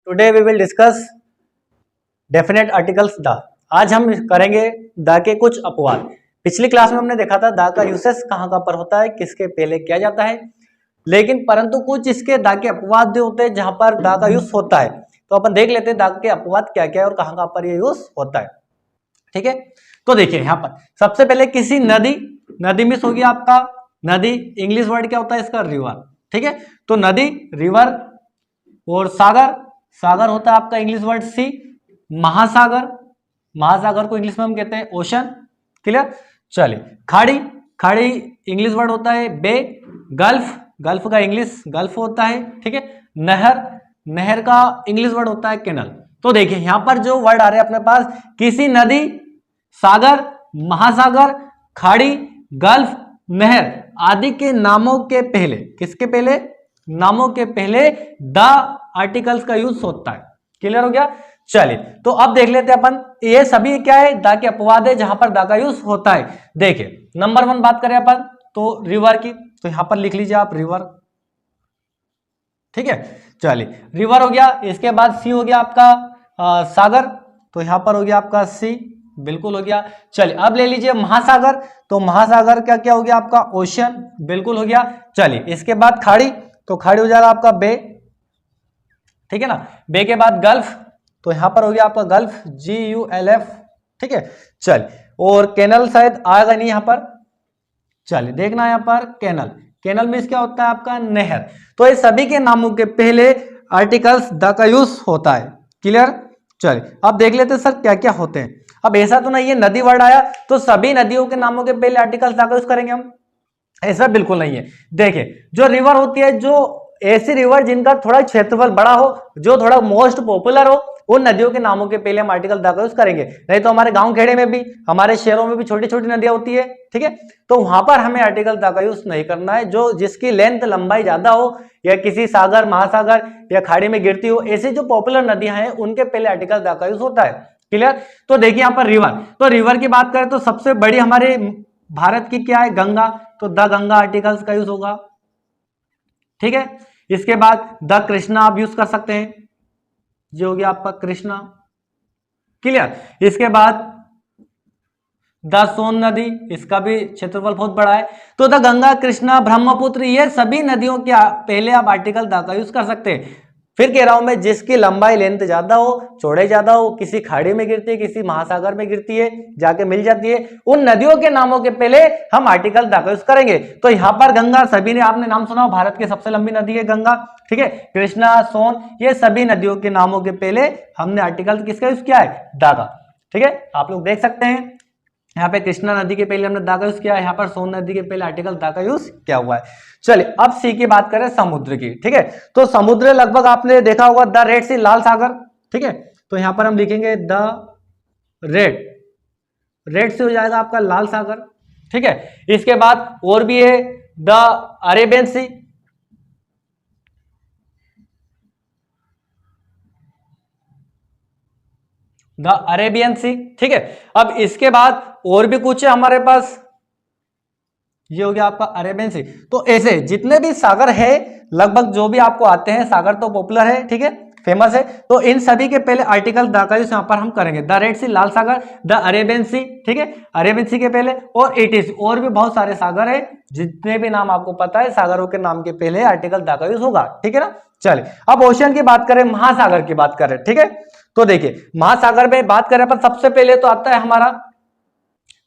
Today we will discuss definite articles the. आज हम करेंगे द के कुछ अपवाद। पिछली क्लास में हमने देखा था द का यूसेस कहाँ कहाँ पर होता है, किसके पहले किया जाता है, लेकिन परंतु कुछ इसके द के अपवाद जो होते हैं जहां पर द का यूज होता है। तो अपन देख लेते हैं द के अपवाद क्या क्या है और कहाँ कहाँ पर ये यूज होता है। ठीक है, तो देखिए यहाँ पर सबसे पहले किसी नदी, नदी मिस हो गया आपका नदी, इंग्लिश वर्ड क्या होता है इसका, रिवर। ठीक है, तो नदी रिवर, और सागर, सागर होता है आपका इंग्लिश वर्ड सी। महासागर, महासागर को इंग्लिश में हम कहते हैं ओशन। क्लियर, चलिए खाड़ी, खाड़ी इंग्लिश वर्ड होता है बे। गल्फ, गल्फ का इंग्लिश गल्फ होता है। ठीक है, नहर, नहर का इंग्लिश वर्ड होता है कैनल। तो देखिए यहां पर जो वर्ड आ रहे हैं अपने पास, किसी नदी, सागर, महासागर, खाड़ी, गल्फ, नहर आदि के नामों के पहले, किसके पहले, नामों के पहले द आर्टिकल्स का यूज होता है। क्लियर हो गया। चलिए तो अब देख लेते हैं अपन, ये सभी क्या है, द के अपवाद है जहां पर द का यूज होता है। देखिए नंबर 1 बात करें अपन तो रिवर की, तो यहां पर लिख लीजिए आप रिवर। ठीक है, चलिए रिवर हो गया। इसके बाद सी हो गया आपका सागर, तो यहां पर हो गया आपका सी, बिल्कुल हो गया। चलिए अब ले लीजिए महासागर, तो महासागर क्या क्या हो गया आपका ओशन, बिल्कुल हो गया। चलिए इसके बाद खाड़ी, तो खाड़ी हो जाएगा आपका बे। ठीक है ना, बे के बाद गल्फ, तो यहां पर हो गया आपका गल्फ GULF। ठीक है, चलिए और कैनल शायद आएगा नहीं यहां पर, चलिए देखना यहां पर कैनल, कैनल में क्या होता है आपका नहर। तो ये सभी के नामों के पहले आर्टिकल्स द का यूज होता है। क्लियर, चलिए अब देख लेते हैं सर क्या क्या होते हैं। अब ऐसा तो नहीं है नदी वर्ड आया तो सभी नदियों के नामों के पहले आर्टिकल्स द का यूज करेंगे हम, ऐसा बिल्कुल नहीं है। देखिए जो रिवर होती है, जो ऐसी रिवर जिनका थोड़ा क्षेत्रफल बड़ा हो, जो थोड़ा मोस्ट पॉपुलर हो, उन नदियों के नामों के पहले हम आर्टिकल द का यूज करेंगे। नहीं तो हमारे गांव खेड़े में भी, हमारे शहरों में भी छोटी छोटी नदियां होती है। ठीक है, तो वहां पर हमें आर्टिकल द का यूज नहीं करना है। जो जिसकी लेंथ लंबाई ज्यादा हो, या किसी सागर, महासागर या खाड़ी में गिरती हो, ऐसी जो पॉपुलर नदियां हैं उनके पहले आर्टिकल द का यूज होता है। क्लियर, तो देखिए यहाँ पर रिवर, तो रिवर की बात करें तो सबसे बड़ी हमारे भारत की क्या है, गंगा, तो द गंगा आर्टिकल्स का यूज होगा। ठीक है, इसके बाद द कृष्णा आप यूज कर सकते हैं, जो हो गया आपका कृष्णा। क्लियर, इसके बाद द सोन नदी, इसका भी क्षेत्रफल बहुत बड़ा है। तो द गंगा, कृष्णा, ब्रह्मपुत्र, ये सभी नदियों के पहले आप आर्टिकल द का यूज कर सकते हैं। फिर कह रहा हूं मैं, जिसकी लंबाई लेंथ ज्यादा हो, चौड़ाई ज्यादा हो, किसी खाड़ी में गिरती है, किसी महासागर में गिरती है, जाके मिल जाती है, उन नदियों के नामों के पहले हम आर्टिकल द का यूज करेंगे। तो यहां पर गंगा, सभी ने आपने नाम सुना, भारत की सबसे लंबी नदी है गंगा। ठीक है, कृष्णा, सोन, ये सभी नदियों के नामों के पहले हमने आर्टिकल किसका यूज किया है, द का। ठीक है, आप लोग देख सकते हैं यहाँ पे कृष्णा नदी के पहले हमने द का यूज किया है, यहाँ पर सोन नदी के पहले आर्टिकल द का यूज किया हुआ है। चलिए अब सी की बात करें, समुद्र की। ठीक है, तो समुद्र लगभग आपने देखा होगा द रेड सी, लाल सागर। ठीक है, तो यहां पर हम लिखेंगे द रेड, रेड से हो जाएगा आपका लाल सागर। ठीक है, इसके बाद और भी है the Arabian sea, the Arabian sea. ठीक है, अब इसके बाद और भी कुछ है हमारे पास, ये हो गया आपका अरेबियन सी। तो ऐसे जितने भी सागर है, लगभग जो भी आपको आते हैं सागर, तो पॉपुलर है, ठीक है, फेमस है, तो इन सभी के पहले आर्टिकल द का यूज यहां पर हम करेंगे। द रेड सी, लाल सागर, द अरेबियन सी। ठीक है, अरेबियन सी के पहले, और इट और भी बहुत सारे सागर है, जितने भी नाम आपको पता है सागरों के नाम के पहले आर्टिकल द का यूज होगा। ठीक है ना, चलिए अब ओशियन की बात करें, महासागर की बात करें। ठीक है, तो देखिए महासागर में बात करें अपन, सबसे पहले तो आता है हमारा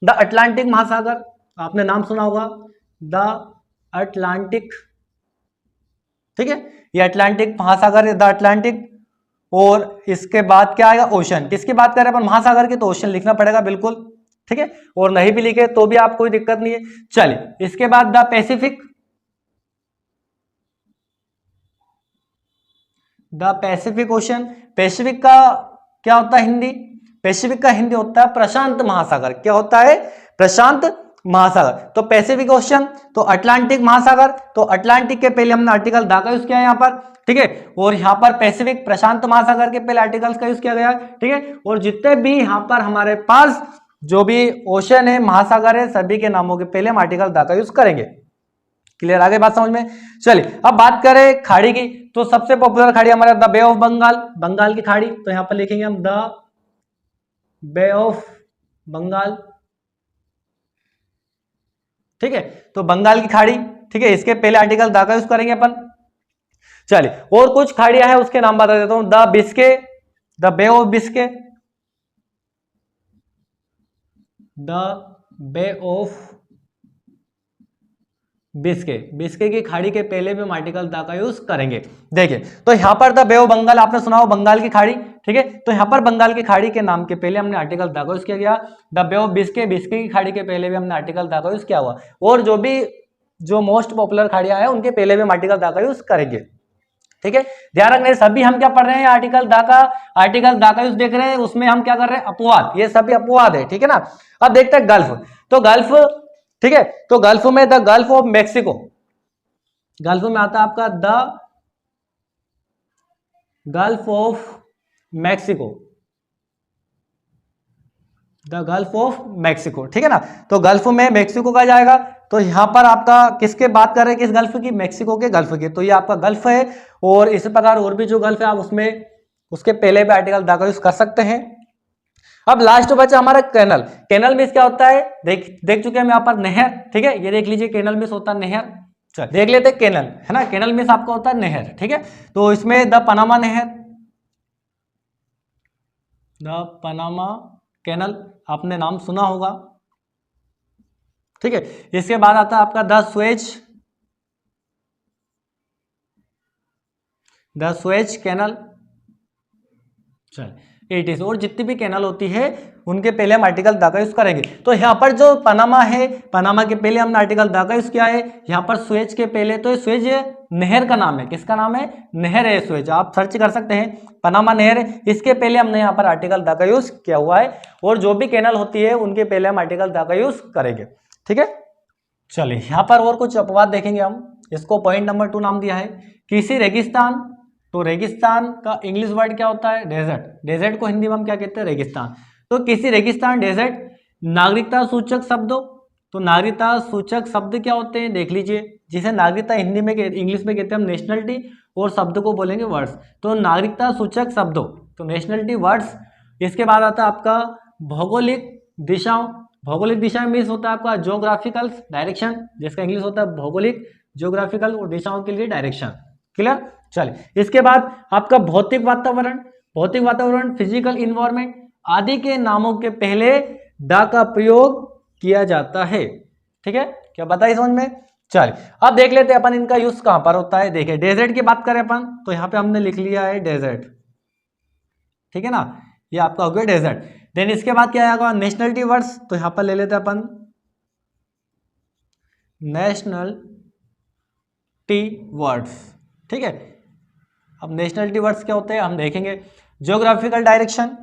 द अटलांटिक महासागर, आपने नाम सुना होगा द अटलांटिक। ठीक है, ये अटलांटिक महासागर है, द अटलांटिक। और इसके बाद क्या आएगा, ओशन। किसकी बात करें अपन, महासागर की, तो ओशन लिखना पड़ेगा बिल्कुल। ठीक है, और नहीं भी लिखे तो भी आप कोई दिक्कत नहीं है। चलिए इसके बाद the Pacific, the Pacific ocean. Pacific का क्या होता है हिंदी, पैसिफिक का हिंदी होता है प्रशांत महासागर। क्या होता है, प्रशांत महासागर। तो पैसिफिक ओशन, तो अटलांटिक महासागर, तो अटलांटिक के पहले हमने आर्टिकल द का यूज किया है यहाँ पर। ठीक है, और यहाँ पर पैसिफिक, प्रशांत महासागर के पहले आर्टिकल्स का यूज किया गया। ठीक है, और जितने भी यहाँ पर हमारे पास जो भी ओशन है, महासागर है, सभी के नामों के पहले हम आर्टिकल द का यूज करेंगे। क्लियर, आगे बात समझ में। चलिए अब बात करें खाड़ी की, तो सबसे पॉपुलर खाड़ी हमारा the Bay of Bengal, Bengal की खाड़ी, तो यहां पर लिखेंगे हम द बे ऑफ बंगाल, ठीक है, तो बंगाल की खाड़ी, ठीक है, इसके पहले आर्टिकल द का यूज करेंगे अपन। चलिए और कुछ खाड़ियां हैं उसके नाम बता देता हूं, the Biscay, the Bay of Biscay, the Bay of Biscay, Biscay की खाड़ी के पहले भी हम आर्टिकल द का यूज करेंगे। देखिए तो यहां पर द बे ऑफ बंगाल आपने सुना हो, बंगाल की खाड़ी, ठीक है, तो यहां पर बंगाल की खाड़ी के नाम के पहले हमने आर्टिकल द का यूज किया गया। The Bay of Biscay, Biscay की खाड़ी के पहले भी हमने आर्टिकल द का यूज किया हुआ, और जो मोस्ट पॉपुलर खाड़ियां हैं उनके पहले भी हम आर्टिकल द का यूज करेंगे, ठीक है। ध्यान रखना सभी हम क्या पढ़ रहे हैं, आर्टिकल द का, आर्टिकल द का यूज देख रहे हैं, उसमें हम क्या कर रहे हैं, अपवाद, ये सभी अपवाद है, ठीक है ना। अब देखते हैं गल्फ, तो गल्फ, ठीक है, तो गल्फ में the gulf of Mexico, gulf में आता है आपका the gulf of Mexico, the gulf of Mexico, ठीक है ना, तो गल्फ में मैक्सिको का जाएगा, तो यहां पर आपका किसके बात कर रहे हैं, किस गल्फ की, मैक्सिको के गल्फ की, तो ये आपका गल्फ है। और इस प्रकार और भी जो गल्फ है आप उसमें उसके पहले भी आर्टिकल द का यूज कर सकते हैं। अब लास्ट बचा हमारा कैनल, कैनल मीन्स क्या होता है, देख चुके हैं हम यहाँ पर नहर, ठीक है, ये देख लीजिए कैनल मीन्स होता है नहर। चल देख लेते हैं कैनल, है ना, कैनल मीन्स आपका होता है नहर, ठीक है, तो इसमें द पनामा नहर, द पनामा कैनल आपने नाम सुना होगा, ठीक है। इसके बाद आता है आपका द स्वेज कैनल, चल इट इज, और जितनी भी कैनल होती है उनके पहले हम आर्टिकल द का यूज करेंगे। तो यहाँ पर जो पनामा है, पनामा के पहले हमने आर्टिकल द का यूज किया है, यहाँ पर स्वेज के पहले, तो स्वेज नहर का नाम है, किसका नाम है, नहर है स्वेज, आप सर्च कर सकते हैं, पनामा नहर है, इसके पहले हमने यहाँ पर आर्टिकल द का यूज किया हुआ है, और जो भी कैनल होती है उनके पहले हम आर्टिकल द का यूज करेंगे, ठीक है। चलिए यहाँ पर और कुछ अपवाद देखेंगे हम, इसको पॉइंट नंबर 2 नाम दिया है, किसी रेगिस्तान, तो रेगिस्तान का इंग्लिश वर्ड क्या होता है, डेजर्ट, डेजर्ट को हिंदी में हम क्या कहते हैं, रेगिस्तान, तो किसी रेगिस्तान डेजर्ट, नागरिकता सूचक शब्दों, तो नागरिकता सूचक शब्द क्या होते हैं देख लीजिए, जिसे नागरिकता हिंदी में इंग्लिश में कहते हैं हम नेशनलिटी, और शब्द को बोलेंगे वर्ड्स, तो नागरिकता सूचक शब्दों, तो नेशनलिटी वर्ड्स। इसके बाद आता है आपका भौगोलिक दिशाओं, भौगोलिक दिशा मीन्स होता है आपका ज्योग्राफिकल डायरेक्शन, जिसका इंग्लिश होता है भौगोलिक, ज्योग्राफिकल, और दिशाओं के लिए डायरेक्शन, क्लियर। चलिए इसके बाद आपका भौतिक वातावरण, भौतिक वातावरण, फिजिकल इन्वायरमेंट आदि के नामों के पहले द का प्रयोग किया जाता है, ठीक है, क्या बताइए समझ में। चलिए अब देख लेते हैं अपन इनका यूज कहां पर होता है। देखिए डेजर्ट की बात करें अपन, तो यहां पे हमने लिख लिया है डेजर्ट, ठीक है ना, ये आपका हो गया डेजर्ट। देन इसके बाद क्या आएगा, नेशनलिटी वर्ड्स, तो यहां पर ले लेते हैं अपन नेशनल टी वर्ड्स, ठीक है। अब नेशनलिटी वर्ड्स क्या होते हैं हम देखेंगे, ज्योग्राफिकल डायरेक्शन,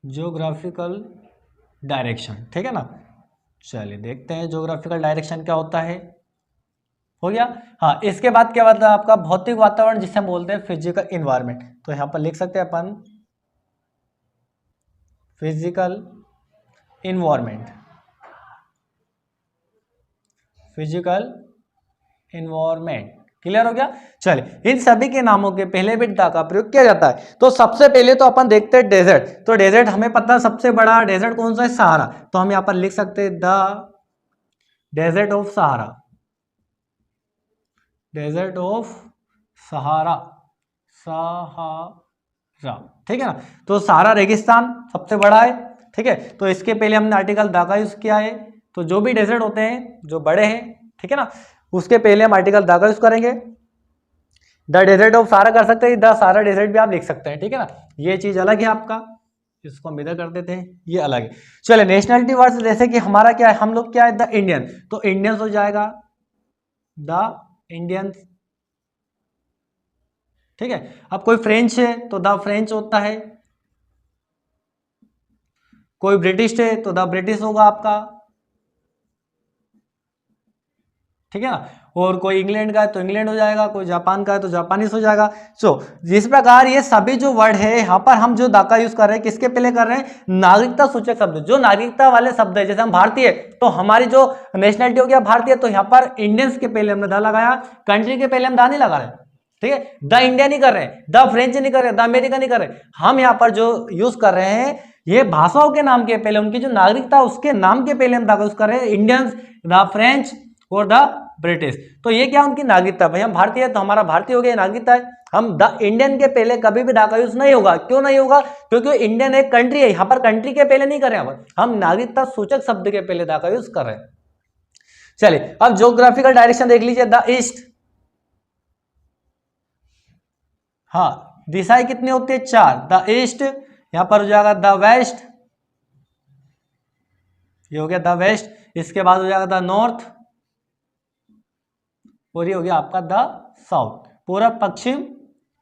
ज्योग्राफिकल डायरेक्शन, ठीक है ना। चलिए देखते हैं ज्योग्राफिकल डायरेक्शन क्या होता है, हो गया। हाँ इसके बाद क्या होता है आपका भौतिक वातावरण, जिसे हम बोलते हैं फिजिकल इन्वायरमेंट, तो यहां पर लिख सकते हैं अपन physical environment, physical environment, clear हो गया। चलिए इन सभी के नामों के पहले भी द का प्रयोग किया जाता है। तो सबसे पहले तो अपन देखते हैं डेजर्ट, तो डेजर्ट हमें पता है सबसे बड़ा डेजर्ट कौन सा है, सहारा, तो हम यहां पर लिख सकते हैं the desert of Sahara, desert of Sahara, Sahara, ठीक है ना, तो सहारा रेगिस्तान सबसे बड़ा है, ठीक है, तो इसके पहले हमने आर्टिकल द का यूज किया है, तो जो भी डेजर्ट होते हैं जो बड़े हैं, ठीक है ना, उसके पहले हम आर्टिकल द का यूज करेंगे। द डेजर्ट ऑफ सहारा कर सकते हैं, द सहारा डेजर्ट भी आप लिख सकते हैं, ठीक है ना, ये चीज अलग है आपका, इसको हम इधर कर देते हैं, ये अलग है। चले नेशनलिटी वर्ड्स, जैसे कि हमारा क्या है, हम लोग क्या है द इंडियन, तो इंडियंस हो जाएगा द इंडियंस, ठीक है। अब कोई फ्रेंच है तो द फ्रेंच होता है, कोई ब्रिटिश है तो द ब्रिटिश होगा आपका, ठीक है ना, और कोई इंग्लैंड का है तो इंग्लैंड हो जाएगा, कोई जापान का है तो जापानीज हो जाएगा। सो जिस प्रकार ये सभी जो वर्ड है यहाँ पर हम जो दा का यूज कर रहे हैं किसके पहले कर रहे हैं, नागरिकता सूचक शब्द, जो नागरिकता वाले शब्द है। जैसे हम भारतीय, तो हमारी जो नेशनलिटी हो गया भारतीय, तो यहाँ पर इंडियंस के पहले हमने दा लगाया, कंट्री के पहले हम दा नहीं लगा रहे, ठीक है। द इंडिया नहीं कर रहे, द फ्रेंच नहीं कर रहे, द अमेरिका नहीं कर रहे, हम यहाँ पर जो यूज कर रहे हैं ये भाषाओं के नाम के पहले, उनकी जो नागरिकता उसके नाम के पहले हम दा का यूज कर रहे हैं, इंडियंस, द फ्रेंच और द ब्रिटिश। तो ये क्या उनकी नागरिकता, भाई हम भारतीय है तो हमारा भारतीय हो गया, नागरिकता है। हम द इंडियन के पहले कभी भी दा का यूज नहीं होगा, क्यों नहीं होगा, क्योंकि इंडियन एक कंट्री है, यहाँ पर कंट्री के पहले नहीं कर रहे हैं, हम नागरिकता सूचक शब्द के पहले दा का यूज कर रहे हैं। चलिए अब ज्योग्राफिकल डायरेक्शन देख लीजिए, द ईस्ट, हाँ दिशाएं कितनी होती है, 4, द ईस्ट, यहां पर हो जाएगा द वेस्ट, ये हो गया द वेस्ट, इसके बाद हो जाएगा द नॉर्थ, और ये हो गया आपका द साउथ, पूर्व पश्चिम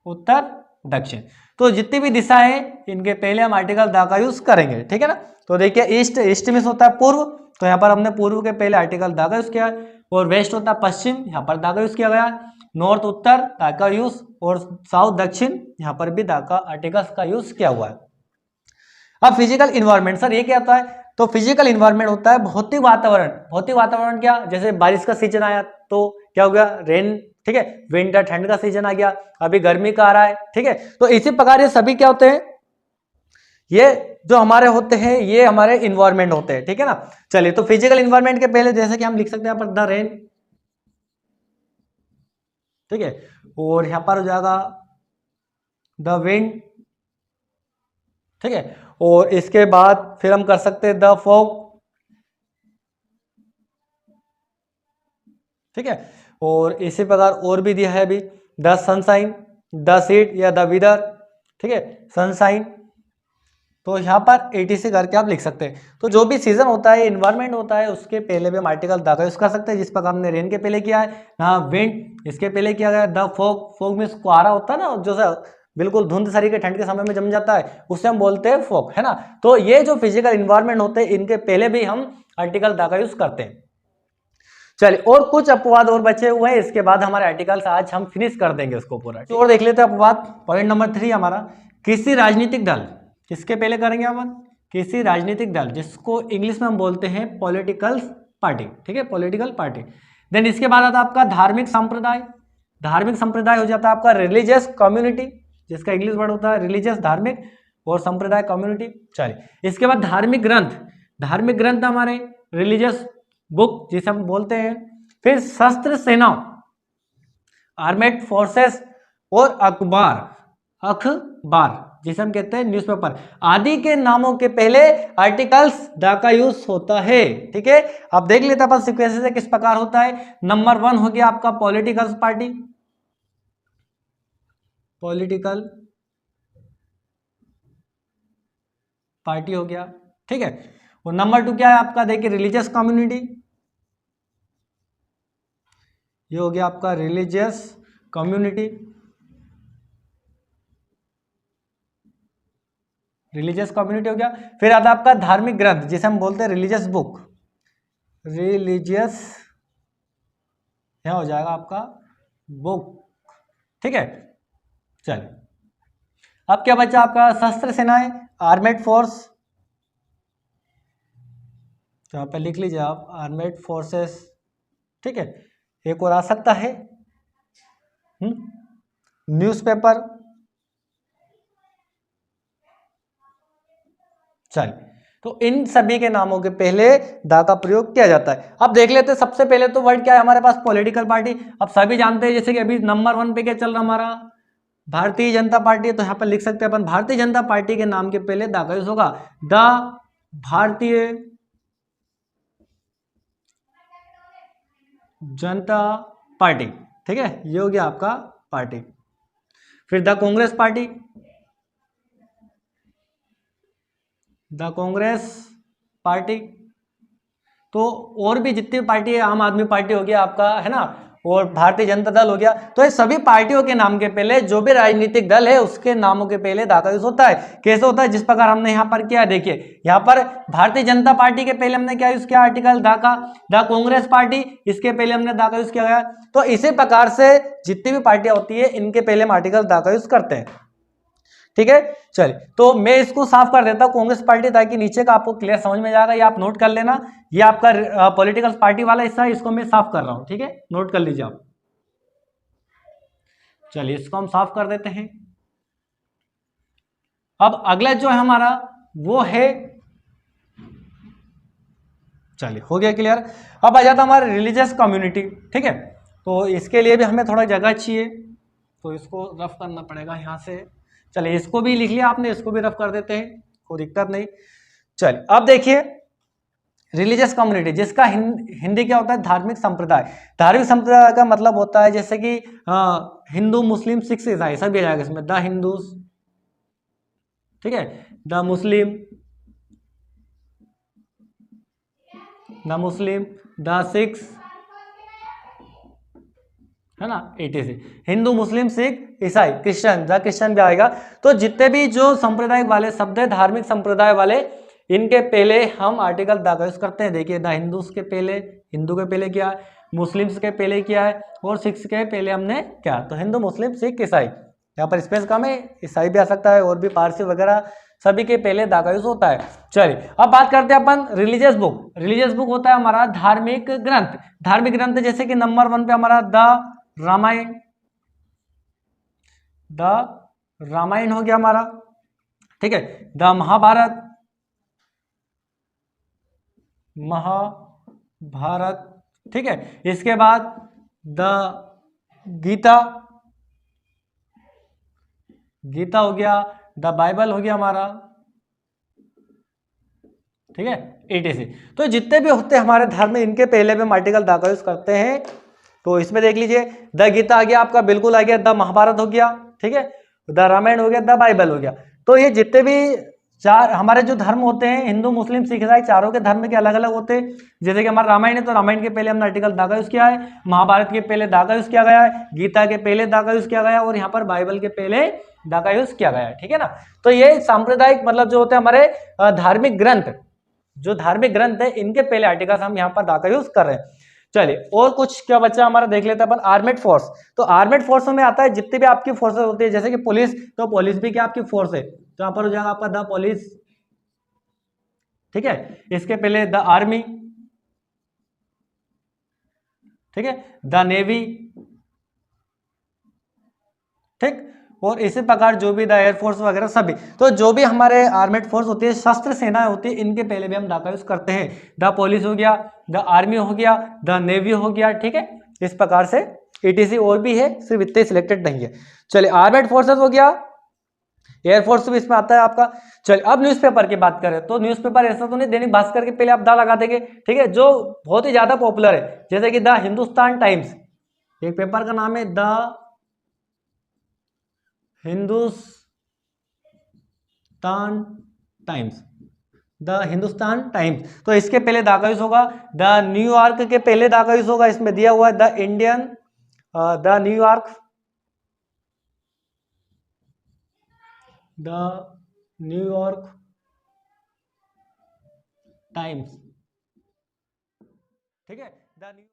उत्तर दक्षिण। तो जितनी भी दिशा है इनके पहले हम आर्टिकल द का यूज करेंगे, ठीक है ना। तो देखिए ईस्ट, ईस्ट में होता है पूर्व, तो यहाँ पर हमने पूर्व के पहले आर्टिकल द का यूज किया, और वेस्ट होता है पश्चिम, यहाँ पर द का यूज किया गया, नॉर्थ उत्तर द का यूज, और साउथ दक्षिण यहाँ पर भी द का आर्टिकल्स का यूज किया हुआ है। अब फिजिकल इन्वायरमेंट, सर ये क्या होता है, तो फिजिकल इन्वायरमेंट होता है भौतिक वातावरण। भौतिक वातावरण क्या, जैसे बारिश का सीजन आया तो क्या हो गया, रेन, ठीक है, विंटर ठंड का सीजन आ गया, अभी गर्मी का आ रहा है, ठीक है। तो इसी प्रकार ये सभी क्या होते हैं, ये जो हमारे होते हैं ये हमारे इन्वायरमेंट होते हैं, ठीक है ना। चलिए तो फिजिकल इन्वायरमेंट के पहले जैसे कि हम लिख सकते हैं यहाँ पर द रेन, ठीक है, और यहां पर हो जाएगा द विंड, ठीक है, और इसके बाद फिर हम कर सकते हैं द फॉग, ठीक है, और इसी प्रकार और भी दिया है अभी द सनशाइन, द सीड या द विदर, ठीक है, सनशाइन। तो यहाँ पर एटीसी करके आप लिख सकते हैं। तो जो भी सीजन होता है, इन्वायरमेंट होता है, उसके पहले भी हम आर्टिकल द का यूज कर सकते हैं, जिस प्रकार हमने रेन के पहले किया है, यहाँ विंड इसके पहले किया गया, द फॉग, फॉग में कोहरा होता है ना, जो बिल्कुल धुंध सरी के ठंड के समय में जम जाता है, उससे हम बोलते हैं फॉग, है ना। तो ये जो फिजिकल इन्वायरमेंट होते हैं इनके पहले भी हम आर्टिकल द का यूज करते हैं। चलिए और कुछ अपवाद और बचे हुए हैं, इसके बाद हमारे आर्टिकल्स आज हम फिनिश कर देंगे उसको पूरा। तो और देख लेते हैं अपवाद। पॉइंट नंबर 3 हमारा, किसी राजनीतिक दल, किसके पहले करेंगे हम, किसी राजनीतिक दल, जिसको इंग्लिश में हम बोलते हैं पॉलिटिकल पार्टी, ठीक है, पॉलिटिकल पार्टी। देन इसके बाद आता है आपका धार्मिक संप्रदाय, धार्मिक संप्रदाय हो जाता है आपका रिलीजियस कम्युनिटी, जिसका इंग्लिश वर्ड होता है रिलीजियस, धार्मिक, और संप्रदाय कम्युनिटी। चलिए इसके बाद धार्मिक ग्रंथ, धार्मिक ग्रंथ हमारे रिलीजियस बुक जिसे हम बोलते हैं। फिर शस्त्र सेना, आर्मेड फोर्सेस, और अखबार, अखबार जिसे हम कहते हैं न्यूज़पेपर आदि के नामों के पहले आर्टिकल्स द का यूज होता है, ठीक है। अब देख लेते हैं अपन सीक्वेंस से किस प्रकार होता है। नंबर 1 हो गया आपका पॉलिटिकल पार्टी, पॉलिटिकल पार्टी हो गया, ठीक है। और नंबर 2 क्या है आपका, देखिए रिलीजियस कम्युनिटी, ये हो गया आपका रिलीजियस कम्युनिटी, रिलीजियस कम्युनिटी हो गया। फिर आता है आपका धार्मिक ग्रंथ जिसे हम बोलते हैं रिलीजियस बुक, रिलीजियस, यह हो जाएगा आपका बुक, ठीक है। चलिए अब क्या बचा आपका, शस्त्र सेनाएं, आर्मेड फोर्स, तो यहाँ पे लिख लीजिए आप आर्मेड फोर्सेस, ठीक है। एक और आ सकता है न्यूज़पेपर। चलिए तो इन सभी के नामों के पहले दा का प्रयोग किया जाता है। अब देख लेते हैं सबसे पहले तो वर्ड क्या है हमारे पास, पॉलिटिकल पार्टी। अब सभी जानते हैं जैसे कि अभी नंबर 1 पे क्या चल रहा हमारा, भारतीय जनता पार्टी, तो यहाँ पर लिख सकते हैं अपन भारतीय जनता पार्टी के नाम के पहले दा का यूज होगा, द भारतीय जनता पार्टी, ठीक है, ये हो गया आपका पार्टी। फिर the Congress party, the Congress party. तो और भी जितनी पार्टी है, आम आदमी पार्टी हो गया आपका, है ना, और भारतीय जनता दल हो गया। तो ये सभी पार्टियों के नाम के पहले जो भी राजनीतिक दल है उसके नामों के पहले दा का यूज होता है। कैसे होता है? जिस प्रकार हमने यहाँ पर किया, देखिए यहाँ पर भारतीय जनता पार्टी के पहले हमने क्या यूज किया? आर्टिकल दा का। द कांग्रेस पार्टी, इसके पहले हमने दा का यूज किया गया। तो इसी प्रकार से जितनी भी पार्टियां होती है इनके पहले हम आर्टिकल दा का यूज करते हैं। ठीक है, चलिए तो मैं इसको साफ कर देता हूं कांग्रेस पार्टी, ताकि नीचे का आपको क्लियर समझ में जाएगा। ये आप नोट कर लेना, ये आपका पॉलिटिकल पार्टी वाला हिस्सा है, इसको मैं साफ कर रहा हूं। ठीक है, नोट कर लीजिए आप। चलिए इसको हम साफ कर देते हैं। अब अगला जो है हमारा वो है, चलिए हो गया क्लियर। अब आ जाता हमारा रिलीजियस कम्युनिटी। ठीक है, तो इसके लिए भी हमें थोड़ा जगह चाहिए, तो इसको रफ करना पड़ेगा यहाँ से। चलिए इसको भी लिख लिया आपने, इसको भी रफ कर देते हैं, कोई दिक्कत नहीं। चलिए अब देखिए रिलीजियस कम्युनिटी, जिसका हिंदी क्या होता है? धार्मिक संप्रदाय। धार्मिक संप्रदाय का मतलब होता है जैसे कि हिंदू, मुस्लिम, सिख, ईसाई सब भी आ जाएगा इसमें। द हिंदूज, ठीक है, द मुस्लिम, द सिक्स, है ना, 80 हिंदू, मुस्लिम, सिख, ईसाई, क्रिश्चियन, द क्रिश्चियन भी आएगा। तो जितने भी जो सांप्रदायिक वाले शब्द है, धार्मिक संप्रदाय वाले, इनके पहले हम आर्टिकल द का यूज करते हैं। देखिए द हिंदूज के पहले, हिंदू के पहले क्या है, मुस्लिम्स के पहले क्या है, और सिक्स के पहले हमने क्या, तो हिंदू, मुस्लिम, सिख, ईसाई। यहाँ पर स्पेस कम है, ईसाई भी आ सकता है, और भी पारसी वगैरह, सभी के पहले दा का यूज होता है। चलिए अब बात करते हैं अपन रिलीजियस बुक। रिलीजियस बुक होता है हमारा धार्मिक ग्रंथ। धार्मिक ग्रंथ जैसे कि नंबर 1 पे हमारा द रामायण, द रामायण हो गया हमारा। ठीक है, द महाभारत, महाभारत, ठीक है, इसके बाद द गीता, गीता हो गया, द बाइबल हो गया हमारा। ठीक है, 80 तो जितने भी होते हैं हमारे धर्म में, इनके पहले भी हम आर्टिकल द का यूज करते हैं। तो इसमें देख लीजिए द गीता आ गया आपका, बिल्कुल आ गया, द महाभारत हो गया, ठीक है, द रामायण हो गया, द बाइबल हो गया। तो ये जितने भी चार हमारे जो धर्म होते हैं, हिंदू, मुस्लिम, सिख, ईसाई, चारों के धर्म के अलग अलग होते हैं। जैसे कि हमारा रामायण है, तो रामायण के पहले हमने आर्टिकल दा का यूज किया है, महाभारत के पहले दा का यूज किया गया है, गीता के पहले दा का यूज किया गया है, और यहाँ पर बाइबल के पहले दा का यूज किया गया है। ठीक है ना, तो ये सांप्रदायिक मतलब जो होते हैं हमारे धार्मिक ग्रंथ, जो धार्मिक ग्रंथ है, इनके पहले आर्टिकल हम यहाँ पर दा का यूज कर रहे हैं। चलिए और कुछ क्या बच्चा हमारा देख लेते हैं अपन, आर्मेड फोर्स। तो आर्मेड फोर्स में आता है जितनी भी आपकी फोर्सेस होती है, जैसे कि पुलिस, तो पुलिस भी क्या आपकी फोर्स है, तो यहाँ पर हो जाएगा आपका द पुलिस। ठीक है, इसके पहले द आर्मी, ठीक है, द नेवी, ठीक, और इसी प्रकार जो भी द एयरफोर्स वगैरह सभी। तो जो भी हमारे आर्मेड फोर्स होती है, शस्त्र सेनाएं होती है, इनके पहले भी हम दा का यूज करते हैं। द पुलिस हो गया, द आर्मी हो गया, द नेवी हो गया, ठीक है, इस प्रकार से ETC और भी है, सिर्फ इतने सिलेक्टेड नहीं है। चलिए आर्मेड फोर्सेस हो गया, एयरफोर्स भी इसमें आता है आपका। चलिए अब न्यूज़पेपर की बात करें, तो न्यूज़पेपर ऐसा तो नहीं दैनिक भास्कर के पहले आप दा लगा देंगे, ठीक है, जो बहुत ही ज्यादा पॉपुलर है, जैसे कि द हिंदुस्तान टाइम्स, एक पेपर का नाम है the Hindustan times, the Hindustan times. तो इसके पहले दा का यूज होगा, द न्यूयॉर्क के पहले दा का यूज होगा, इसमें दिया हुआ है the Indian, the New York, the New York times, ठीक है, द